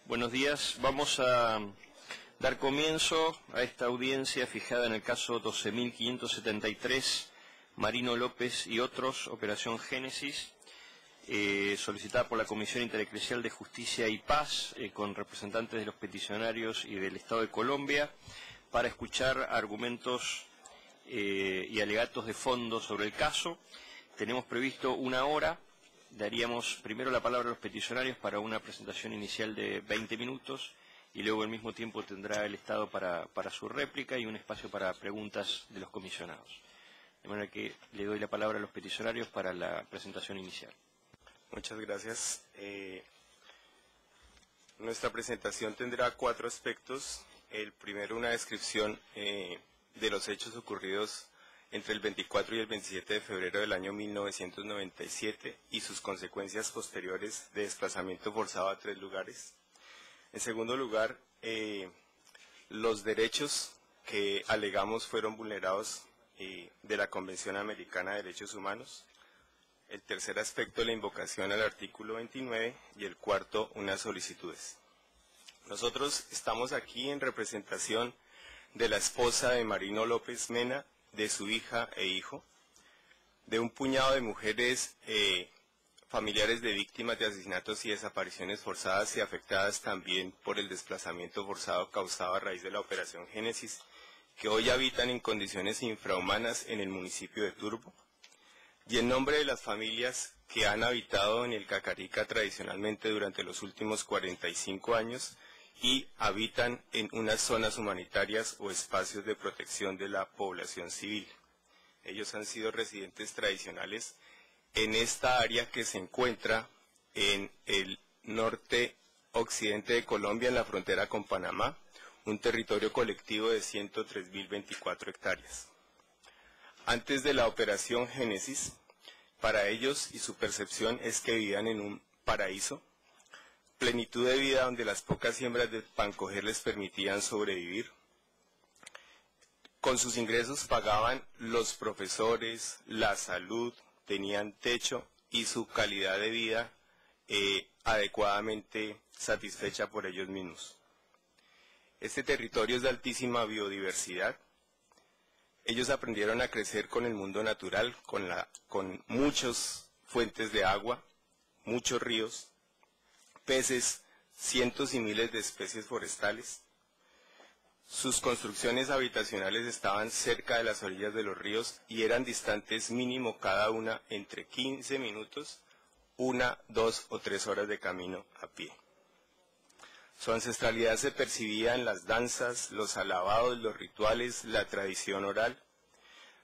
Buenos días. Vamos a dar comienzo a esta audiencia fijada en el caso 12.573, Marino López y otros, Operación Génesis, solicitada por la Comisión Intereclesial de Justicia y Paz, con representantes de los peticionarios y del Estado de Colombia, para escuchar argumentos y alegatos de fondo sobre el caso. Tenemos previsto una hora. Daríamos primero la palabra a los peticionarios para una presentación inicial de 20 minutos y luego al mismo tiempo tendrá el Estado para su réplica y un espacio para preguntas de los comisionados. De manera que le doy la palabra a los peticionarios para la presentación inicial. Muchas gracias. Nuestra presentación tendrá 4 aspectos. El primero, una descripción de los hechos ocurridos entre el 24 y el 27 de febrero del año 1997 y sus consecuencias posteriores de desplazamiento forzado a 3 lugares. En segundo lugar, los derechos que alegamos fueron vulnerados de la Convención Americana de Derechos Humanos. El tercer aspecto, la invocación al artículo 29, y el cuarto, unas solicitudes. Nosotros estamos aquí en representación de la esposa de Marino López Mena, de su hija e hijo, de un puñado de mujeres familiares de víctimas de asesinatos y desapariciones forzadas y afectadas también por el desplazamiento forzado causado a raíz de la Operación Génesis, que hoy habitan en condiciones infrahumanas en el municipio de Turbo, y en nombre de las familias que han habitado en el Cacarica tradicionalmente durante los últimos 45 años y habitan en unas zonas humanitarias o espacios de protección de la población civil. Ellos han sido residentes tradicionales en esta área que se encuentra en el norte occidente de Colombia, en la frontera con Panamá, un territorio colectivo de 103.024 hectáreas. Antes de la Operación Génesis, para ellos y su percepción es que vivían en un paraíso, plenitud de vida donde las pocas siembras de pancoger les permitían sobrevivir. Con sus ingresos pagaban los profesores, la salud, tenían techo y su calidad de vida adecuadamente satisfecha por ellos mismos. Este territorio es de altísima biodiversidad. Ellos aprendieron a crecer con el mundo natural, con muchas fuentes de agua, muchos ríos, peces, cientos y miles de especies forestales. Sus construcciones habitacionales estaban cerca de las orillas de los ríos y eran distantes mínimo cada una entre 15 minutos, 1, 2 o 3 horas de camino a pie. Su ancestralidad se percibía en las danzas, los alabados, los rituales, la tradición oral,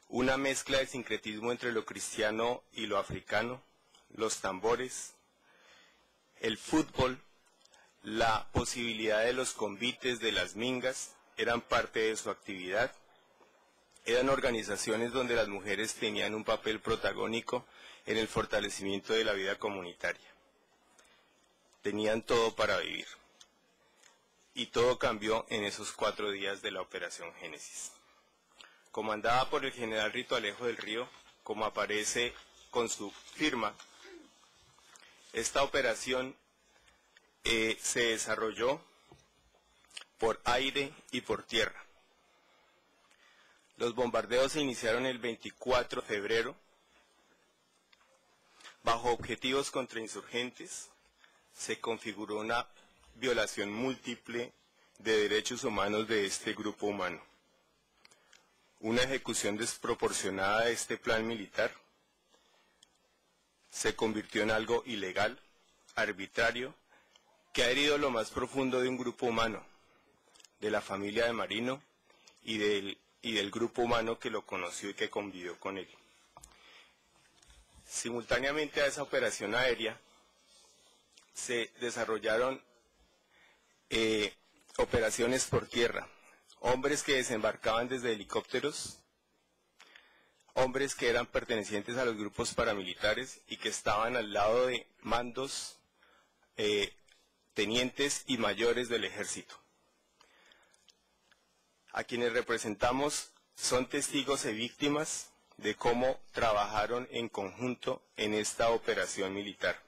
una mezcla de sincretismo entre lo cristiano y lo africano, los tambores, el fútbol, la posibilidad de los convites, de las mingas, eran parte de su actividad. Eran organizaciones donde las mujeres tenían un papel protagónico en el fortalecimiento de la vida comunitaria. Tenían todo para vivir. Y todo cambió en esos 4 días de la Operación Génesis. Comandada por el general Rito Alejo del Río, como aparece con su firma, esta operación se desarrolló por aire y por tierra. Los bombardeos se iniciaron el 24 de febrero bajo objetivos contra insurgentes. Se configuró una violación múltiple de derechos humanos de este grupo humano. Una ejecución desproporcionada de este plan militar se convirtió en algo ilegal, arbitrario, que ha herido lo más profundo de un grupo humano, de la familia de Marino y del grupo humano que lo conoció y que convivió con él. Simultáneamente a esa operación aérea se desarrollaron operaciones por tierra, hombres que desembarcaban desde helicópteros, hombres que eran pertenecientes a los grupos paramilitares y que estaban al lado de mandos, tenientes y mayores del ejército. A quienes representamos son testigos y víctimas de cómo trabajaron en conjunto en esta operación militar.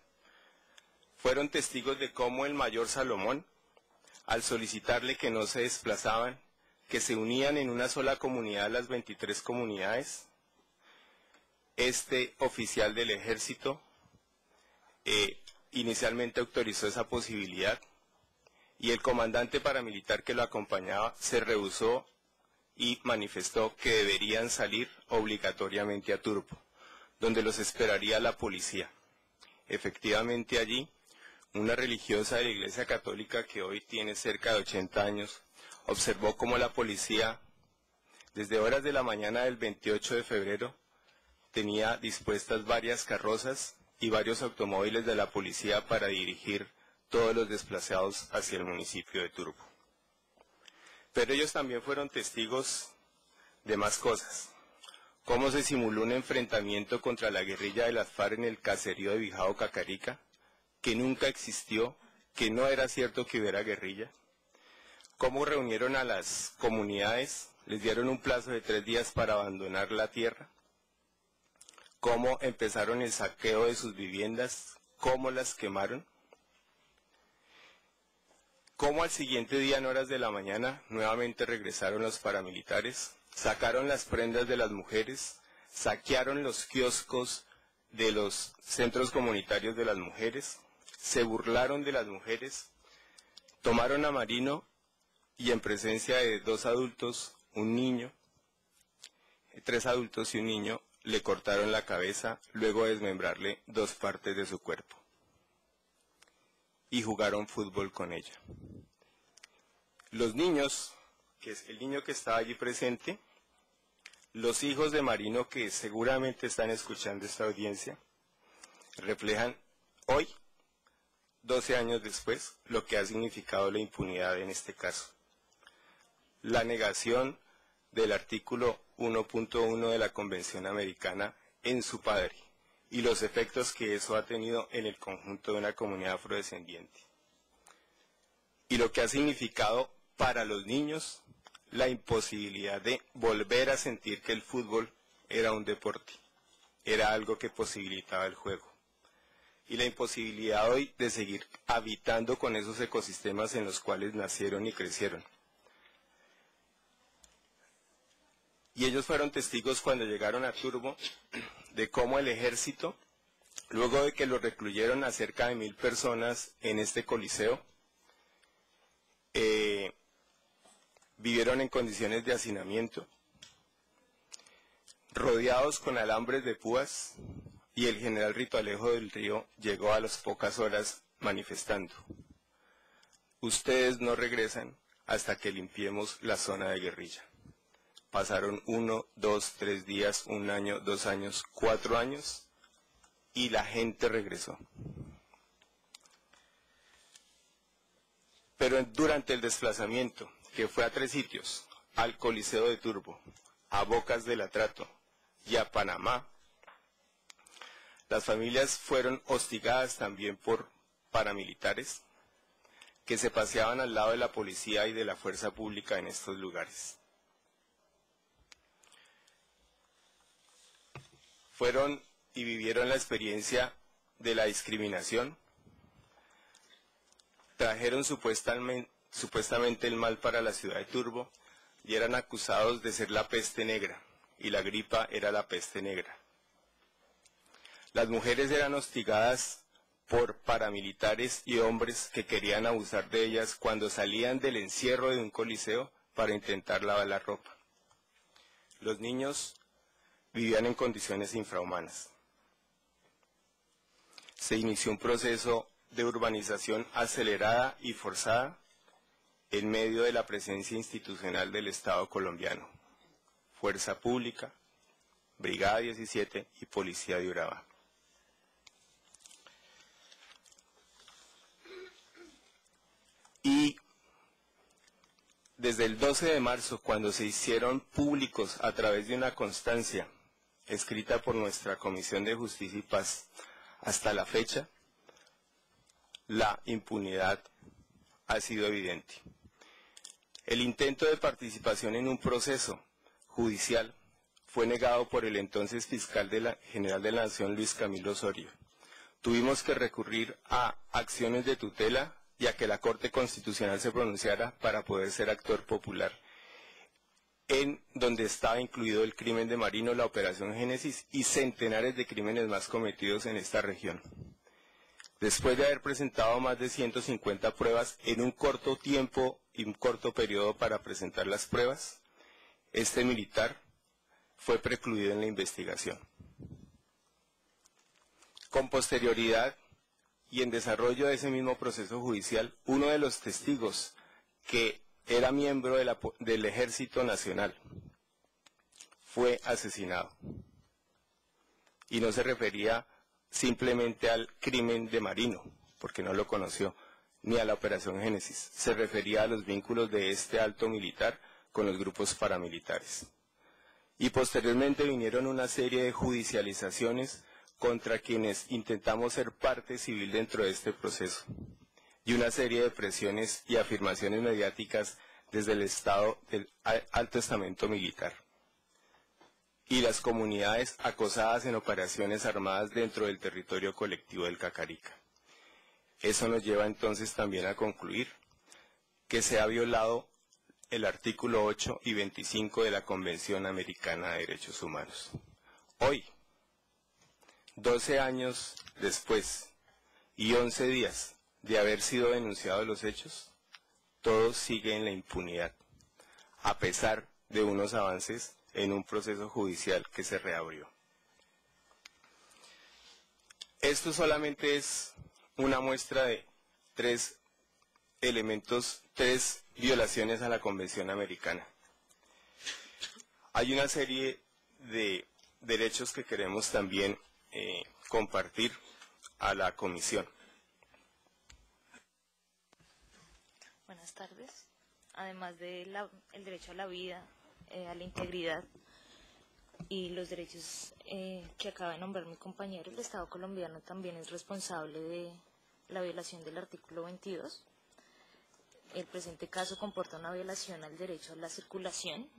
Fueron testigos de cómo el mayor Salomón al solicitarle que no se desplazaban, que se unían en una sola comunidad las 23 comunidades, este oficial del ejército inicialmente autorizó esa posibilidad y el comandante paramilitar que lo acompañaba se rehusó y manifestó que deberían salir obligatoriamente a Turbo, donde los esperaría la policía. Efectivamente allí, una religiosa de la Iglesia Católica que hoy tiene cerca de 80 años, observó cómo la policía, desde horas de la mañana del 28 de febrero, tenía dispuestas varias carrozas y varios automóviles de la policía para dirigir todos los desplazados hacia el municipio de Turbo. Pero ellos también fueron testigos de más cosas. Cómo se simuló un enfrentamiento contra la guerrilla de las FARC en el caserío de Bijao, Cacarica, que nunca existió, que no era cierto que hubiera guerrilla. Cómo reunieron a las comunidades, les dieron un plazo de 3 días para abandonar la tierra. Cómo empezaron el saqueo de sus viviendas, cómo las quemaron. Cómo al siguiente día, en horas de la mañana, nuevamente regresaron los paramilitares, sacaron las prendas de las mujeres, saquearon los kioscos de los centros comunitarios de las mujeres, se burlaron de las mujeres, tomaron a Marino y en presencia de 2 adultos, un niño, 3 adultos y un niño, le cortaron la cabeza, luego de desmembrarle 2 partes de su cuerpo. Y jugaron fútbol con ella. Los niños, que es el niño que estaba allí presente, los hijos de Marino que seguramente están escuchando esta audiencia, reflejan hoy, 12 años después, lo que ha significado la impunidad en este caso. La negación del artículo 1.1 de la Convención Americana en su padre y los efectos que eso ha tenido en el conjunto de una comunidad afrodescendiente. Y lo que ha significado para los niños la imposibilidad de volver a sentir que el fútbol era un deporte, era algo que posibilitaba el juego. Y la imposibilidad hoy de seguir habitando con esos ecosistemas en los cuales nacieron y crecieron. Y ellos fueron testigos cuando llegaron a Turbo de cómo el ejército, luego de que lo recluyeron a cerca de 1000 personas en este coliseo, vivieron en condiciones de hacinamiento, rodeados con alambres de púas, y el general Rito Alejo del Río llegó a las pocas horas manifestando: ustedes no regresan hasta que limpiemos la zona de guerrilla. Pasaron 1, 2, 3 días, 1 año, 2 años, 4 años, y la gente regresó. Pero durante el desplazamiento, que fue a 3 sitios, al Coliseo de Turbo, a Bocas del Atrato y a Panamá, las familias fueron hostigadas también por paramilitares que se paseaban al lado de la policía y de la fuerza pública en estos lugares. Fueron y vivieron la experiencia de la discriminación, trajeron supuestamente el mal para la ciudad de Turbo y eran acusados de ser la peste negra, y la gripa era la peste negra. Las mujeres eran hostigadas por paramilitares y hombres que querían abusar de ellas cuando salían del encierro de un coliseo para intentar lavar la ropa. Los niños vivían en condiciones infrahumanas. Se inició un proceso de urbanización acelerada y forzada en medio de la presencia institucional del Estado colombiano, Fuerza Pública, Brigada 17 y Policía de Urabá. Y desde el 12 de marzo, cuando se hicieron públicos a través de una constancia escrita por nuestra Comisión de Justicia y Paz, hasta la fecha, la impunidad ha sido evidente. El intento de participación en un proceso judicial fue negado por el entonces fiscal general de la Nación, Luis Camilo Osorio. Tuvimos que recurrir a acciones de tutela y a que la Corte Constitucional se pronunciara para poder ser actor popular, en donde estaba incluido el crimen de Marino, la Operación Génesis y centenares de crímenes más cometidos en esta región. Después de haber presentado más de 150 pruebas en un corto tiempo y un corto periodo para presentar las pruebas, este militar fue precluido en la investigación. Con posterioridad y en desarrollo de ese mismo proceso judicial, uno de los testigos que era miembro del Ejército Nacional fue asesinado. Y no se refería simplemente al crimen de Marino, porque no lo conoció, ni a la Operación Génesis. Se refería a los vínculos de este alto militar con los grupos paramilitares. Y posteriormente vinieron una serie de judicializaciones contra quienes intentamos ser parte civil dentro de este proceso, y una serie de presiones y afirmaciones mediáticas desde el Estado del alto estamento militar, y las comunidades acosadas en operaciones armadas dentro del territorio colectivo del Cacarica. Eso nos lleva entonces también a concluir que se ha violado el artículo 8 y 25 de la Convención Americana de Derechos Humanos. Hoy, 12 años después y 11 días de haber sido denunciados los hechos, todo sigue en la impunidad, a pesar de unos avances en un proceso judicial que se reabrió. Esto solamente es una muestra de 3 elementos, 3 violaciones a la Convención Americana. Hay una serie de derechos que queremos también compartir a la Comisión. Buenas tardes. Además del derecho a la vida, a la integridad y los derechos que acaba de nombrar mi compañero, el Estado colombiano también es responsable de la violación del artículo 22. El presente caso comporta una violación al derecho a la circulación,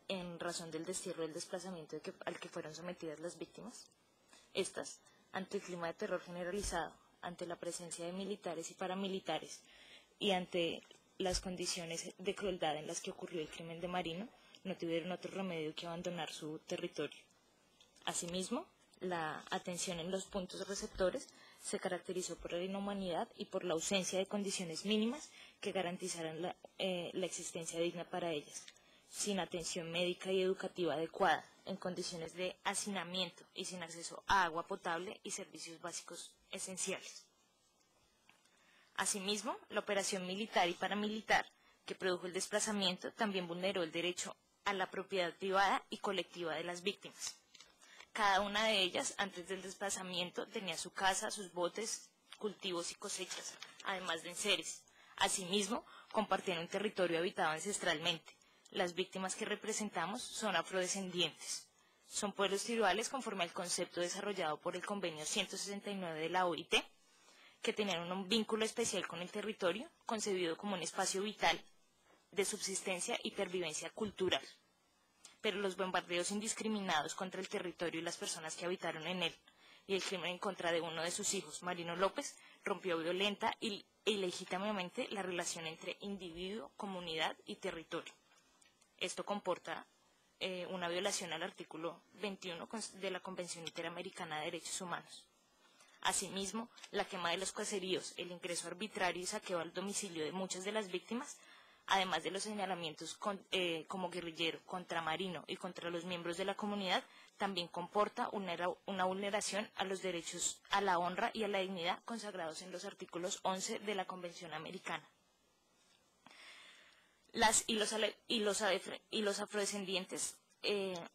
en razón del destierro y el desplazamiento al que fueron sometidas las víctimas. Estas, ante el clima de terror generalizado, ante la presencia de militares y paramilitares y ante las condiciones de crueldad en las que ocurrió el crimen de Marino, no tuvieron otro remedio que abandonar su territorio. Asimismo, la atención en los puntos receptores se caracterizó por la inhumanidad y por la ausencia de condiciones mínimas que garantizaran la existencia digna para ellas, sin atención médica y educativa adecuada, en condiciones de hacinamiento y sin acceso a agua potable y servicios básicos esenciales. Asimismo, la operación militar y paramilitar que produjo el desplazamiento también vulneró el derecho a la propiedad privada y colectiva de las víctimas. Cada una de ellas, antes del desplazamiento, tenía su casa, sus botes, cultivos y cosechas, además de enseres. Asimismo, compartían un territorio habitado ancestralmente. Las víctimas que representamos son afrodescendientes. Son pueblos tribales conforme al concepto desarrollado por el Convenio 169 de la OIT, que tenían un vínculo especial con el territorio, concebido como un espacio vital de subsistencia y pervivencia cultural. Pero los bombardeos indiscriminados contra el territorio y las personas que habitaron en él, y el crimen en contra de uno de sus hijos, Marino López, rompió violenta e ilegítimamente la relación entre individuo, comunidad y territorio. Esto comporta una violación al artículo 21 de la Convención Interamericana de Derechos Humanos. Asimismo, la quema de los caseríos, el ingreso arbitrario y saqueo al domicilio de muchas de las víctimas, además de los señalamientos como guerrillero contra Marino y contra los miembros de la comunidad, también comporta una vulneración a los derechos a la honra y a la dignidad consagrados en los artículos 11 de la Convención Americana. Los afrodescendientes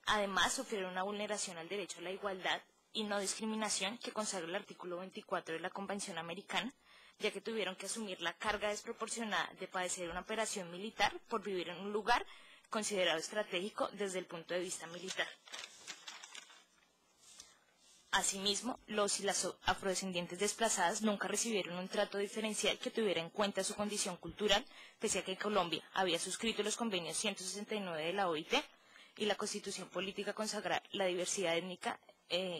además sufrieron una vulneración al derecho a la igualdad y no discriminación que consagra el artículo 24 de la Convención Americana, ya que tuvieron que asumir la carga desproporcionada de padecer una operación militar por vivir en un lugar considerado estratégico desde el punto de vista militar. Asimismo, los y las afrodescendientes desplazadas nunca recibieron un trato diferencial que tuviera en cuenta su condición cultural, pese a que Colombia había suscrito los convenios 169 de la OIT y la Constitución Política consagra la diversidad étnica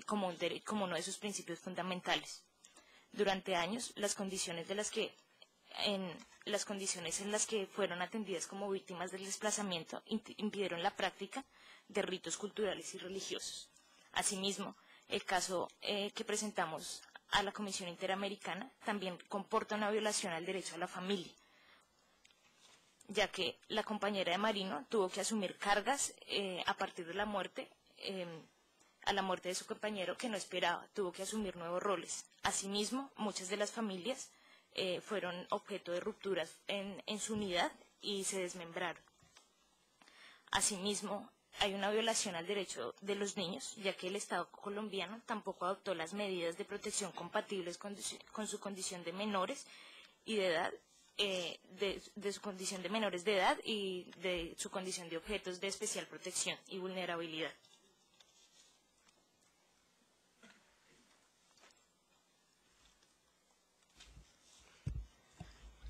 como uno de sus principios fundamentales. Durante años, las condiciones en las que fueron atendidas como víctimas del desplazamiento impidieron la práctica de ritos culturales y religiosos. Asimismo, el caso que presentamos a la Comisión Interamericana también comporta una violación al derecho a la familia, ya que la compañera de Marino tuvo que asumir cargas a partir de la muerte, a la muerte de su compañero que no esperaba, tuvo que asumir nuevos roles. Asimismo, muchas de las familias fueron objeto de rupturas en su unidad y se desmembraron. Asimismo, hay una violación al derecho de los niños, ya que el Estado colombiano tampoco adoptó las medidas de protección compatibles con su condición de menores y de edad, de su condición de menores de edad y de su condición de objetos de especial protección y vulnerabilidad.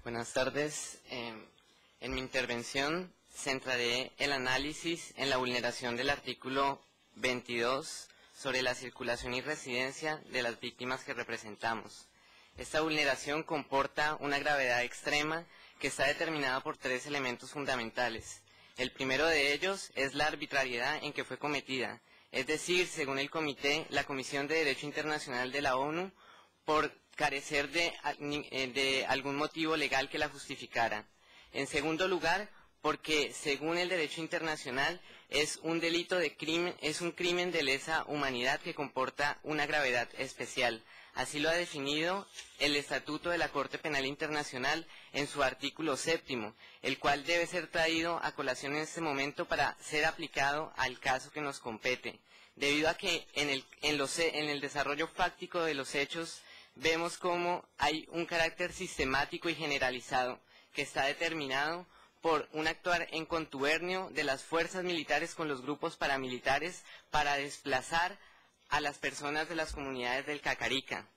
Buenas tardes. En mi intervención centraré el análisis en la vulneración del artículo 22 sobre la circulación y residencia de las víctimas que representamos. Esta vulneración comporta una gravedad extrema que está determinada por tres elementos fundamentales. El primero de ellos es la arbitrariedad en que fue cometida, es decir, según el Comité, la Comisión de Derecho Internacional de la ONU, por carecer de algún motivo legal que la justificara. En segundo lugar, porque según el derecho internacional es un delito de crimen, es un crimen de lesa humanidad que comporta una gravedad especial. Así lo ha definido el Estatuto de la Corte Penal Internacional en su artículo 7º, el cual debe ser traído a colación en este momento para ser aplicado al caso que nos compete, debido a que en el desarrollo fáctico de los hechos vemos cómo hay un carácter sistemático y generalizado que está determinado por un actuar en contubernio de las fuerzas militares con los grupos paramilitares para desplazar a las personas de las comunidades del Cacarica.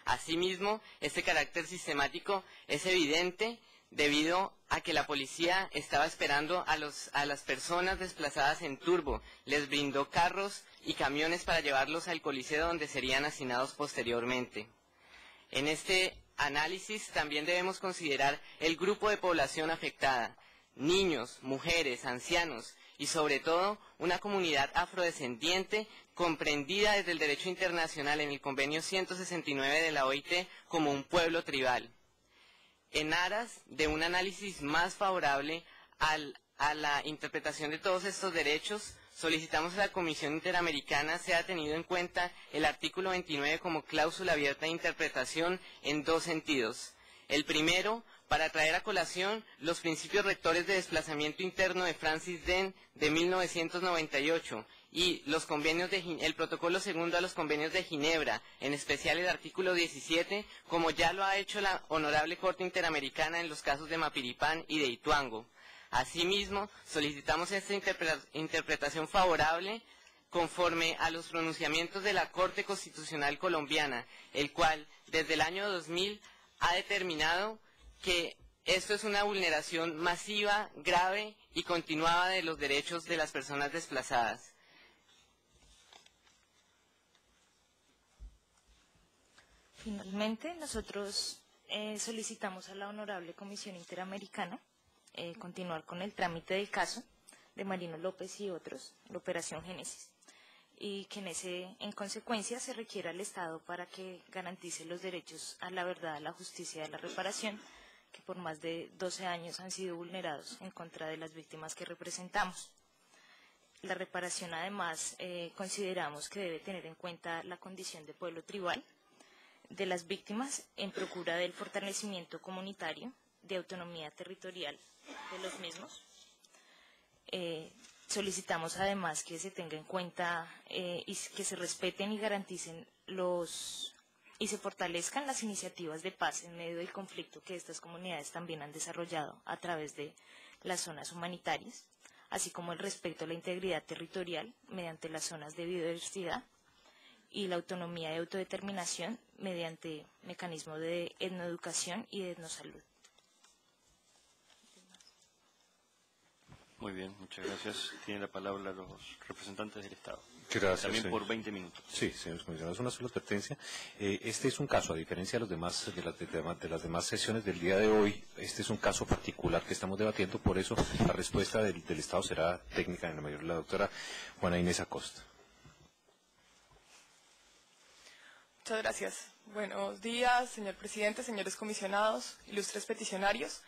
Asimismo, este carácter sistemático es evidente debido a que la policía estaba esperando a las personas desplazadas en turbo, les brindó carros y camiones para llevarlos al Coliseo donde serían hacinados posteriormente. En este análisis también debemos considerar el grupo de población afectada, niños, mujeres, ancianos y sobre todo una comunidad afrodescendiente comprendida desde el derecho internacional en el convenio 169 de la OIT como un pueblo tribal. En aras de un análisis más favorable a la interpretación de todos estos derechos, solicitamos a la Comisión Interamericana sea tenido en cuenta el artículo 29 como cláusula abierta de interpretación en dos sentidos. El primero, para traer a colación los principios rectores de desplazamiento interno de Francis Dehn de 1998 y el protocolo segundo a los convenios de Ginebra, en especial el artículo 17, como ya lo ha hecho la Honorable Corte Interamericana en los casos de Mapiripán y de Ituango. Asimismo, solicitamos esta interpretación favorable conforme a los pronunciamientos de la Corte Constitucional Colombiana, el cual desde el año 2000 ha determinado que esto es una vulneración masiva, grave y continuada de los derechos de las personas desplazadas. Finalmente, nosotros solicitamos a la Honorable Comisión Interamericana continuar con el trámite del caso de Marino López y otros, la Operación Génesis, y que en consecuencia se requiera al Estado para que garantice los derechos a la verdad, a la justicia y a la reparación, que por más de 12 años han sido vulnerados en contra de las víctimas que representamos. La reparación, además, consideramos que debe tener en cuenta la condición de pueblo tribal de las víctimas en procura del fortalecimiento comunitario, de autonomía territorial de los mismos. Solicitamos además que se tenga en cuenta y que se respeten y garanticen y se fortalezcan las iniciativas de paz en medio del conflicto que estas comunidades también han desarrollado a través de las zonas humanitarias, así como el respeto a la integridad territorial mediante las zonas de biodiversidad y la autonomía de autodeterminación mediante mecanismos de etnoeducación y de etnosalud. Muy bien, muchas gracias. Tiene la palabra los representantes del Estado. Gracias, También señor. por 20 minutos. Sí, señores comisionados, una sola advertencia. Este es un caso, a diferencia de los demás, de las demás sesiones del día de hoy, este es un caso particular que estamos debatiendo, por eso la respuesta del Estado será técnica, en la mayoría, la doctora Juana Inés Acosta. Muchas gracias. Buenos días, señor presidente, señores comisionados, ilustres peticionarios.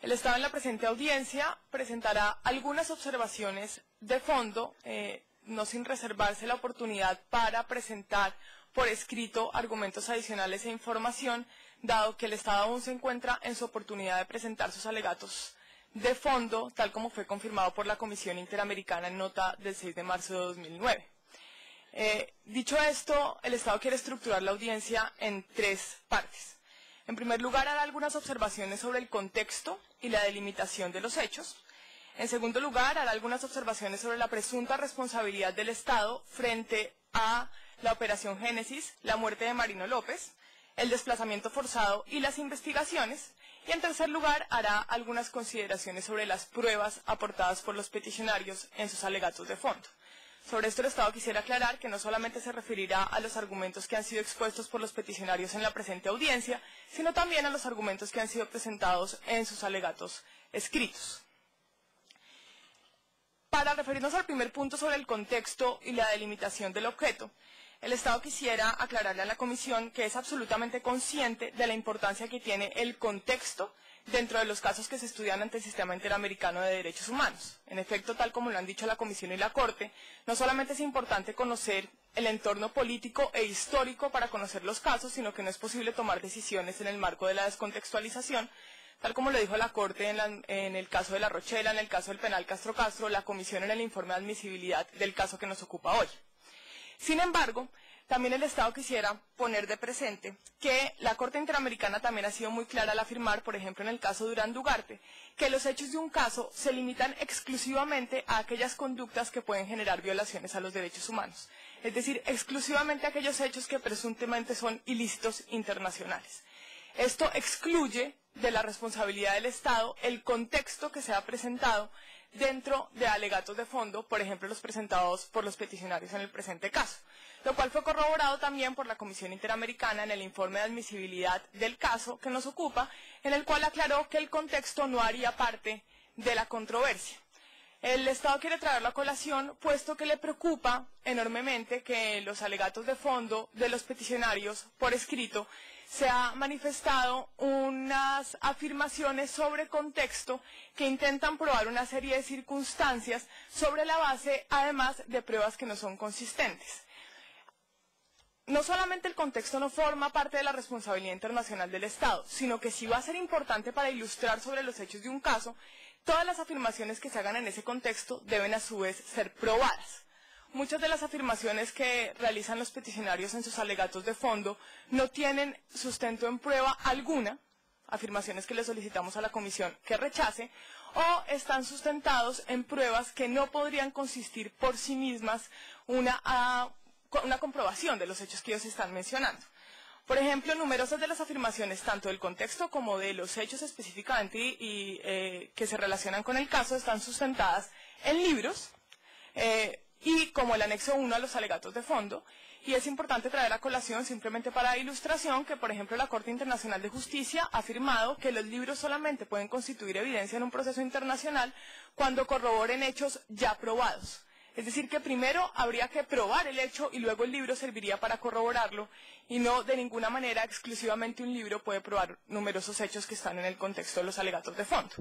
El Estado en la presente audiencia presentará algunas observaciones de fondo, no sin reservarse la oportunidad para presentar por escrito argumentos adicionales e información, dado que el Estado aún se encuentra en su oportunidad de presentar sus alegatos de fondo, tal como fue confirmado por la Comisión Interamericana en nota del 6 de marzo de 2009. Dicho esto, el Estado quiere estructurar la audiencia en tres partes. En primer lugar, hará algunas observaciones sobre el contexto y la delimitación de los hechos. En segundo lugar, hará algunas observaciones sobre la presunta responsabilidad del Estado frente a la Operación Génesis, la muerte de Marino López, el desplazamiento forzado y las investigaciones. Y en tercer lugar, hará algunas consideraciones sobre las pruebas aportadas por los peticionarios en sus alegatos de fondo. Sobre esto el Estado quisiera aclarar que no solamente se referirá a los argumentos que han sido expuestos por los peticionarios en la presente audiencia, sino también a los argumentos que han sido presentados en sus alegatos escritos. Para referirnos al primer punto sobre el contexto y la delimitación del objeto, el Estado quisiera aclararle a la Comisión que es absolutamente consciente de la importancia que tiene el contexto dentro de los casos que se estudian ante el Sistema Interamericano de Derechos Humanos. En efecto, tal como lo han dicho la Comisión y la Corte, no solamente es importante conocer el entorno político e histórico para conocer los casos, sino que no es posible tomar decisiones en el marco de la descontextualización, tal como lo dijo la Corte en el caso de La Rochela, en el caso del penal Castro Castro, la Comisión en el informe de admisibilidad del caso que nos ocupa hoy. Sin embargo, también el Estado quisiera poner de presente que la Corte Interamericana también ha sido muy clara al afirmar, por ejemplo en el caso de Durán Dugarte, que los hechos de un caso se limitan exclusivamente a aquellas conductas que pueden generar violaciones a los derechos humanos, es decir, exclusivamente a aquellos hechos que presuntamente son ilícitos internacionales. Esto excluye de la responsabilidad del Estado el contexto que se ha presentado dentro de alegatos de fondo, por ejemplo los presentados por los peticionarios en el presente caso, lo cual fue corroborado también por la Comisión Interamericana en el informe de admisibilidad del caso que nos ocupa, en el cual aclaró que el contexto no haría parte de la controversia. El Estado quiere traerlo a colación, puesto que le preocupa enormemente que los alegatos de fondo de los peticionarios por escrito se ha manifestado unas afirmaciones sobre contexto que intentan probar una serie de circunstancias sobre la base, además, de pruebas que no son consistentes. No solamente el contexto no forma parte de la responsabilidad internacional del Estado, sino que sí va a ser importante para ilustrar sobre los hechos de un caso, todas las afirmaciones que se hagan en ese contexto deben a su vez ser probadas. Muchas de las afirmaciones que realizan los peticionarios en sus alegatos de fondo no tienen sustento en prueba alguna, afirmaciones que le solicitamos a la Comisión que rechace, o están sustentados en pruebas que no podrían consistir por sí mismas una comprobación de los hechos que ellos están mencionando. Por ejemplo, numerosas de las afirmaciones, tanto del contexto como de los hechos específicamente que se relacionan con el caso, están sustentadas en libros, y como el anexo 1 a los alegatos de fondo, y es importante traer a colación simplemente para ilustración que, por ejemplo, la Corte Internacional de Justicia ha afirmado que los libros solamente pueden constituir evidencia en un proceso internacional cuando corroboren hechos ya probados. Es decir, que primero habría que probar el hecho y luego el libro serviría para corroborarlo, y no de ninguna manera exclusivamente un libro puede probar numerosos hechos que están en el contexto de los alegatos de fondo.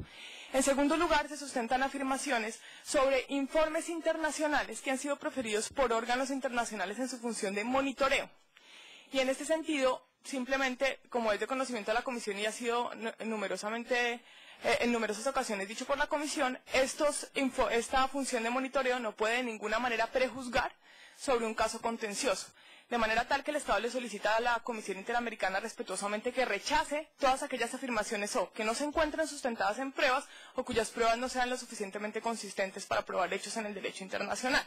En segundo lugar, se sustentan afirmaciones sobre informes internacionales que han sido proferidos por órganos internacionales en su función de monitoreo. Y en este sentido, simplemente, como es de conocimiento de la Comisión y ha sido en numerosas ocasiones dicho por la Comisión, esta función de monitoreo no puede de ninguna manera prejuzgar sobre un caso contencioso, de manera tal que el Estado le solicita a la Comisión Interamericana respetuosamente que rechace todas aquellas afirmaciones o que no se encuentren sustentadas en pruebas o cuyas pruebas no sean lo suficientemente consistentes para probar hechos en el derecho internacional.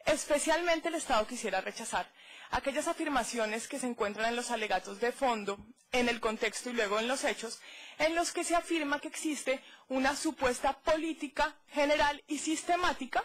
Especialmente el Estado quisiera rechazar aquellas afirmaciones que se encuentran en los alegatos de fondo, en el contexto y luego en los hechos, en los que se afirma que existe una supuesta política general y sistemática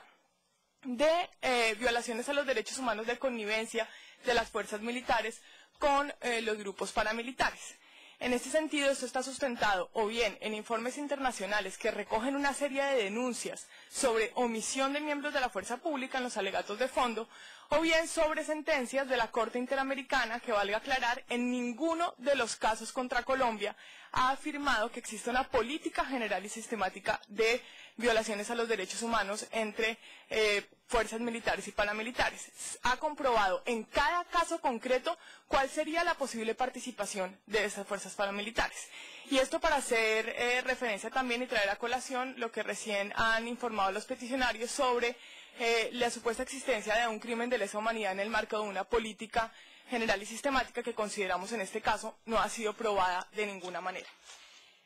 de violaciones a los derechos humanos de connivencia de las fuerzas militares con los grupos paramilitares. En este sentido, esto está sustentado o bien en informes internacionales que recogen una serie de denuncias sobre omisión de miembros de la fuerza pública en los alegatos de fondo, o bien sobre sentencias de la Corte Interamericana que, valga aclarar, en ninguno de los casos contra Colombia ha afirmado que existe una política general y sistemática de violaciones a los derechos humanos entre fuerzas militares y paramilitares. Ha comprobado en cada caso concreto cuál sería la posible participación de esas fuerzas paramilitares. Y esto para hacer referencia también y traer a colación lo que recién han informado los peticionarios sobre la supuesta existencia de un crimen de lesa humanidad en el marco de una política general y sistemática que consideramos en este caso no ha sido probada de ninguna manera.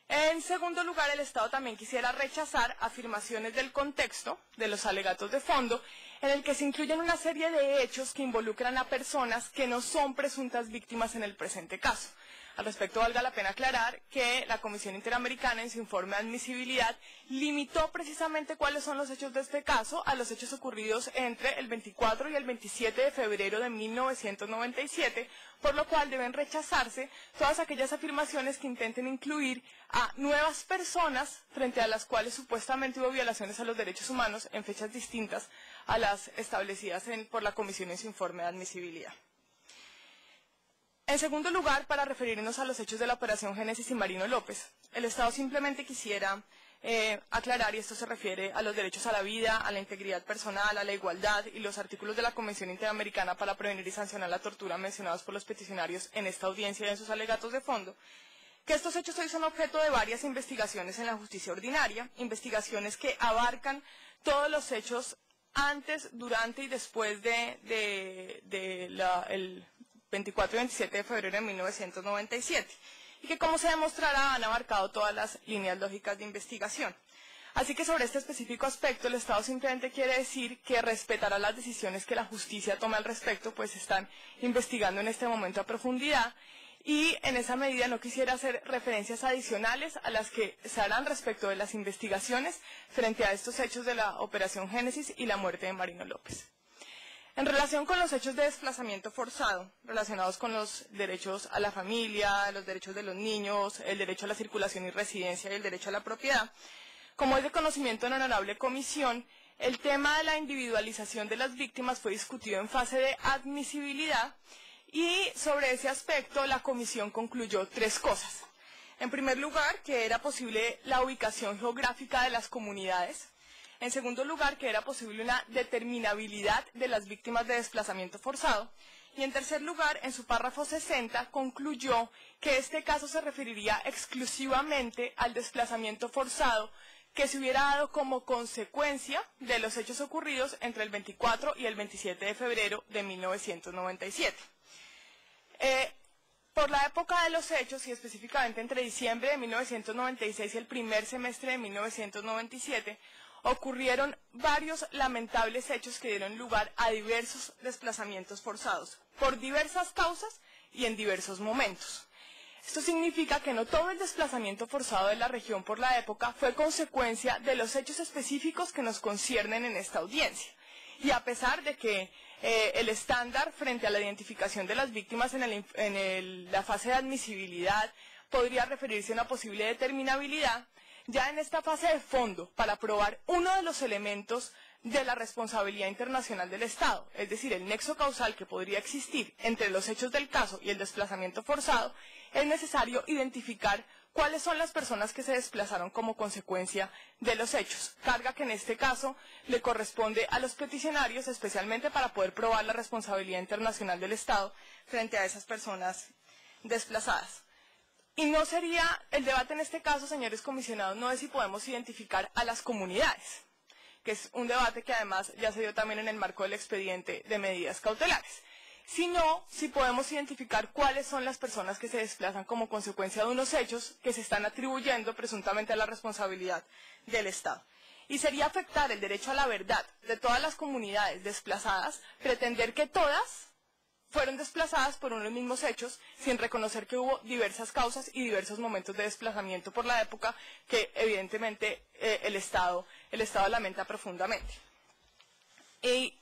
En segundo lugar, el Estado también quisiera rechazar afirmaciones del contexto de los alegatos de fondo en el que se incluyen una serie de hechos que involucran a personas que no son presuntas víctimas en el presente caso. Al respecto, valga la pena aclarar que la Comisión Interamericana, en su informe de admisibilidad, limitó precisamente cuáles son los hechos de este caso a los hechos ocurridos entre el 24 y el 27 de febrero de 1997, por lo cual deben rechazarse todas aquellas afirmaciones que intenten incluir a nuevas personas frente a las cuales supuestamente hubo violaciones a los derechos humanos en fechas distintas a las establecidas por la Comisión en su informe de admisibilidad. En segundo lugar, para referirnos a los hechos de la Operación Génesis y Marino López, el Estado simplemente quisiera aclarar, y esto se refiere a los derechos a la vida, a la integridad personal, a la igualdad y los artículos de la Convención Interamericana para prevenir y sancionar la tortura mencionados por los peticionarios en esta audiencia y en sus alegatos de fondo, que estos hechos hoy son objeto de varias investigaciones en la justicia ordinaria, investigaciones que abarcan todos los hechos antes, durante y después el 24 y 27 de febrero de 1997, y que, como se demostrará, han abarcado todas las líneas lógicas de investigación. Así que sobre este específico aspecto, el Estado simplemente quiere decir que respetará las decisiones que la justicia tome al respecto, pues se están investigando en este momento a profundidad, y en esa medida no quisiera hacer referencias adicionales a las que se harán respecto de las investigaciones frente a estos hechos de la Operación Génesis y la muerte de Marino López. En relación con los hechos de desplazamiento forzado, relacionados con los derechos a la familia, los derechos de los niños, el derecho a la circulación y residencia y el derecho a la propiedad, como es de conocimiento en la honorable comisión, el tema de la individualización de las víctimas fue discutido en fase de admisibilidad y sobre ese aspecto la comisión concluyó tres cosas. En primer lugar, que era posible la ubicación geográfica de las comunidades. En segundo lugar, que era posible una determinabilidad de las víctimas de desplazamiento forzado. Y en tercer lugar, en su párrafo 60, concluyó que este caso se referiría exclusivamente al desplazamiento forzado que se hubiera dado como consecuencia de los hechos ocurridos entre el 24 y el 27 de febrero de 1997. Por la época de los hechos, y específicamente entre diciembre de 1996 y el primer semestre de 1997, ocurrieron varios lamentables hechos que dieron lugar a diversos desplazamientos forzados, por diversas causas y en diversos momentos. Esto significa que no todo el desplazamiento forzado de la región por la época fue consecuencia de los hechos específicos que nos conciernen en esta audiencia. Y a pesar de que el estándar frente a la identificación de las víctimas en la fase de admisibilidad podría referirse a una posible determinabilidad, ya en esta fase de fondo, para probar uno de los elementos de la responsabilidad internacional del Estado, es decir, el nexo causal que podría existir entre los hechos del caso y el desplazamiento forzado, es necesario identificar cuáles son las personas que se desplazaron como consecuencia de los hechos, carga que en este caso le corresponde a los peticionarios, especialmente para poder probar la responsabilidad internacional del Estado frente a esas personas desplazadas. Y no sería, el debate en este caso, señores comisionados, no es si podemos identificar a las comunidades, que es un debate que además ya se dio también en el marco del expediente de medidas cautelares, sino si podemos identificar cuáles son las personas que se desplazan como consecuencia de unos hechos que se están atribuyendo presuntamente a la responsabilidad del Estado. Y sería afectar el derecho a la verdad de todas las comunidades desplazadas, pretender que todas fueron desplazadas por unos mismos hechos, sin reconocer que hubo diversas causas y diversos momentos de desplazamiento por la época que evidentemente el Estado lamenta profundamente. Y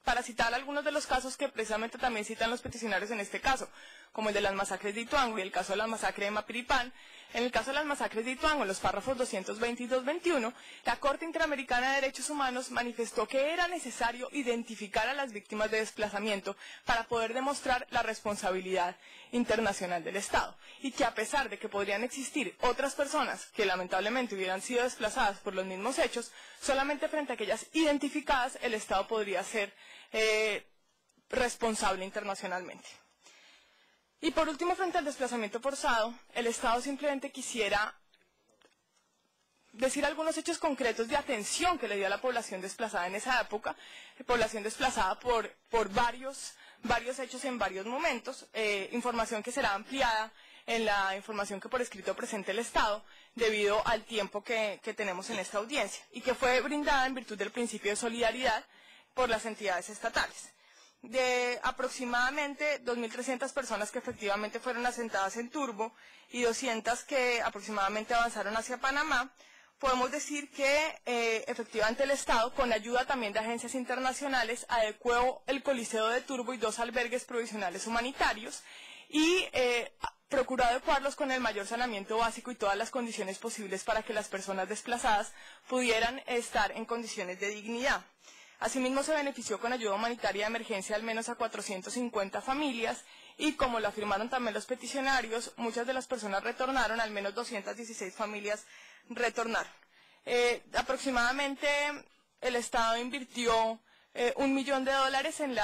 para citar algunos de los casos que precisamente también citan los peticionarios en este caso, como el de las masacres de Ituango y el caso de la masacre de Mapiripán. En el caso de las masacres de Ituango, en los párrafos 220 y 221, la Corte Interamericana de Derechos Humanos manifestó que era necesario identificar a las víctimas de desplazamiento para poder demostrar la responsabilidad internacional del Estado, y que a pesar de que podrían existir otras personas que lamentablemente hubieran sido desplazadas por los mismos hechos, solamente frente a aquellas identificadas el Estado podría ser responsable internacionalmente. Y por último, frente al desplazamiento forzado, el Estado simplemente quisiera decir algunos hechos concretos de atención que le dio a la población desplazada en esa época, población desplazada por varios hechos en varios momentos, información que será ampliada en la información que por escrito presente el Estado, debido al tiempo que tenemos en esta audiencia, y que fue brindada en virtud del principio de solidaridad por las entidades estatales. De aproximadamente 2.300 personas que efectivamente fueron asentadas en Turbo y 200 que aproximadamente avanzaron hacia Panamá, podemos decir que efectivamente el Estado, con ayuda también de agencias internacionales, adecuó el Coliseo de Turbo y 2 albergues provisionales humanitarios y procuró adecuarlos con el mayor saneamiento básico y todas las condiciones posibles para que las personas desplazadas pudieran estar en condiciones de dignidad. Asimismo, se benefició con ayuda humanitaria de emergencia al menos a 450 familias y, como lo afirmaron también los peticionarios, muchas de las personas retornaron, al menos 216 familias retornaron. Aproximadamente el Estado invirtió $1 millón en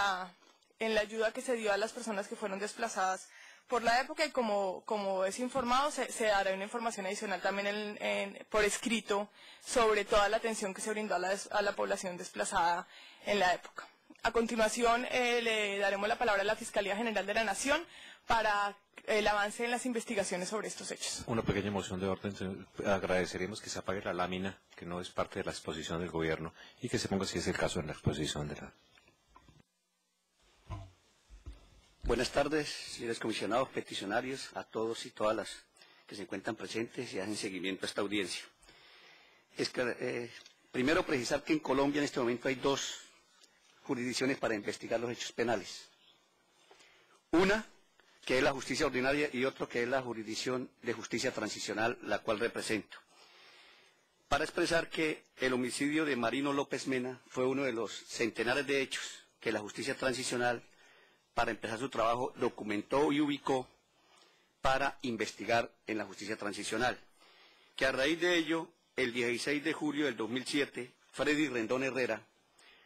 la ayuda que se dio a las personas que fueron desplazadas por la época, y como es informado, se dará una información adicional también por escrito sobre toda la atención que se brindó a la población desplazada en la época. A continuación, le daremos la palabra a la Fiscalía General de la Nación para el avance en las investigaciones sobre estos hechos. Una pequeña moción de orden. Agradeceríamos que se apague la lámina, que no es parte de la exposición del gobierno, y que se ponga, si es el caso, en la exposición de la... Buenas tardes, señores comisionados, peticionarios, a todos y todas las que se encuentran presentes y hacen seguimiento a esta audiencia. Primero, precisar que en Colombia en este momento hay 2 jurisdicciones para investigar los hechos penales. Una, que es la justicia ordinaria, y otra, que es la jurisdicción de justicia transicional, la cual represento. Para expresar que el homicidio de Marino López Mena fue uno de los centenares de hechos que la justicia transicional, para empezar su trabajo, documentó y ubicó para investigar en la justicia transicional. Que a raíz de ello, el 16 de julio del 2007, Freddy Rendón Herrera,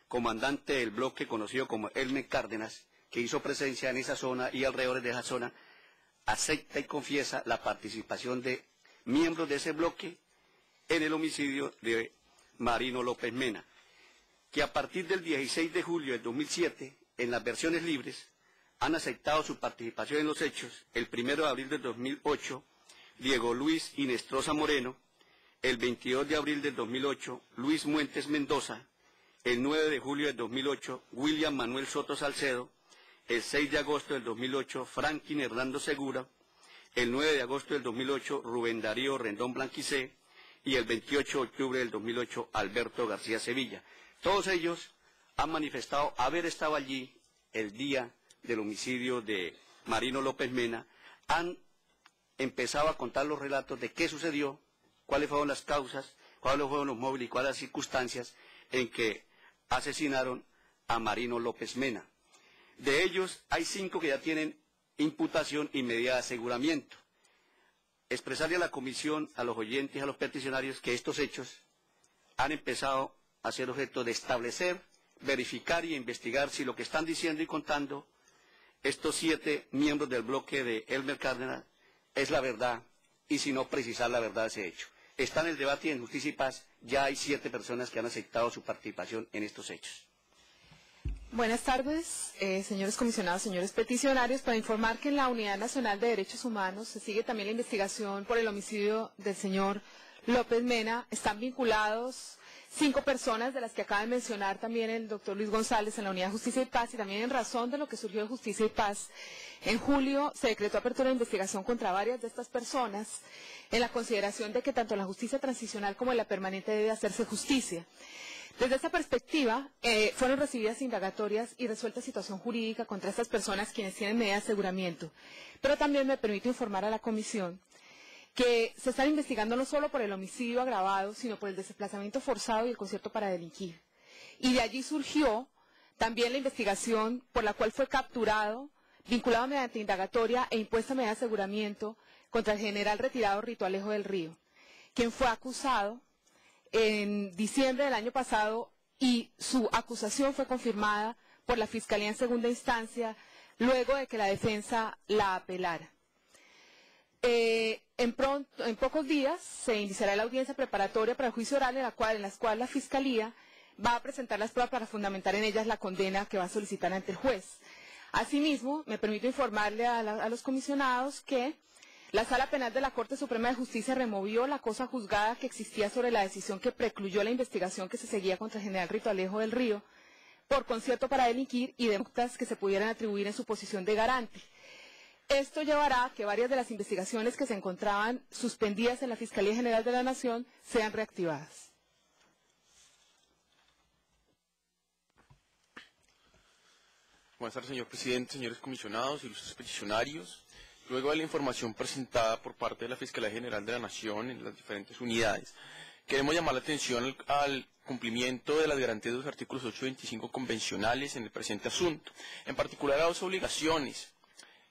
comandante del bloque conocido como Elmer Cárdenas, que hizo presencia en esa zona y alrededor de esa zona, acepta y confiesa la participación de miembros de ese bloque en el homicidio de Marino López Mena, que a partir del 16 de julio del 2007, en las versiones libres, han aceptado su participación en los hechos el 1 de abril del 2008, Diego Luis Inestrosa Moreno, el 22 de abril del 2008, Luis Muentes Mendoza, el 9 de julio del 2008, William Manuel Soto Salcedo, el 6 de agosto del 2008, Franklin Hernando Segura, el 9 de agosto del 2008, Rubén Darío Rendón Blanquicé, y el 28 de octubre del 2008, Alberto García Sevilla. Todos ellos han manifestado haber estado allí el día del homicidio de Marino López Mena, han empezado a contar los relatos de qué sucedió, cuáles fueron las causas, cuáles fueron los móviles y cuáles las circunstancias en que asesinaron a Marino López Mena. De ellos hay 5 que ya tienen imputación y medida de aseguramiento. Expresarle a la comisión, a los oyentes, a los peticionarios, que estos hechos han empezado a ser objeto de establecer, verificar y investigar si lo que están diciendo y contando estos 7 miembros del bloque de Elmer Cárdenas es la verdad, y si no, precisar la verdad de ese hecho. Está en el debate y en Justicia y Paz, ya hay 7 personas que han aceptado su participación en estos hechos. Buenas tardes, señores comisionados, señores peticionarios, para informar que en la Unidad Nacional de Derechos Humanos se sigue también la investigación por el homicidio del señor López Mena. Están vinculados 5 personas, de las que acaba de mencionar también el doctor Luis González en la Unidad de Justicia y Paz, y también en razón de lo que surgió de Justicia y Paz. En julio se decretó apertura de investigación contra varias de estas personas, en la consideración de que tanto en la justicia transicional como en la permanente debe hacerse justicia. Desde esta perspectiva, fueron recibidas indagatorias y resuelta situación jurídica contra estas personas quienes tienen medida de aseguramiento. Pero también me permito informar a la Comisión que se están investigando no solo por el homicidio agravado, sino por el desplazamiento forzado y el concierto para delinquir. Y de allí surgió también la investigación por la cual fue capturado, vinculado mediante indagatoria e impuesta medida de aseguramiento contra el general retirado Rito Alejo del Río, quien fue acusado en diciembre del año pasado y su acusación fue confirmada por la Fiscalía en segunda instancia luego de que la defensa la apelara. En pocos días se iniciará la audiencia preparatoria para el juicio oral en la cual la Fiscalía va a presentar las pruebas para fundamentar en ellas la condena que va a solicitar ante el juez. Asimismo, me permito informarle a los comisionados que la Sala Penal de la Corte Suprema de Justicia removió la cosa juzgada que existía sobre la decisión que precluyó la investigación que se seguía contra el general Rito Alejo del Río por concierto para delinquir y de multas que se pudieran atribuir en su posición de garante. Esto llevará a que varias de las investigaciones que se encontraban suspendidas en la Fiscalía General de la Nación sean reactivadas. Buenas tardes, señor presidente, señores comisionados, ilustres peticionarios. Luego de la información presentada por parte de la Fiscalía General de la Nación en las diferentes unidades, queremos llamar la atención al cumplimiento de las garantías de los artículos 8 y 25 convencionales en el presente asunto, en particular a dos obligaciones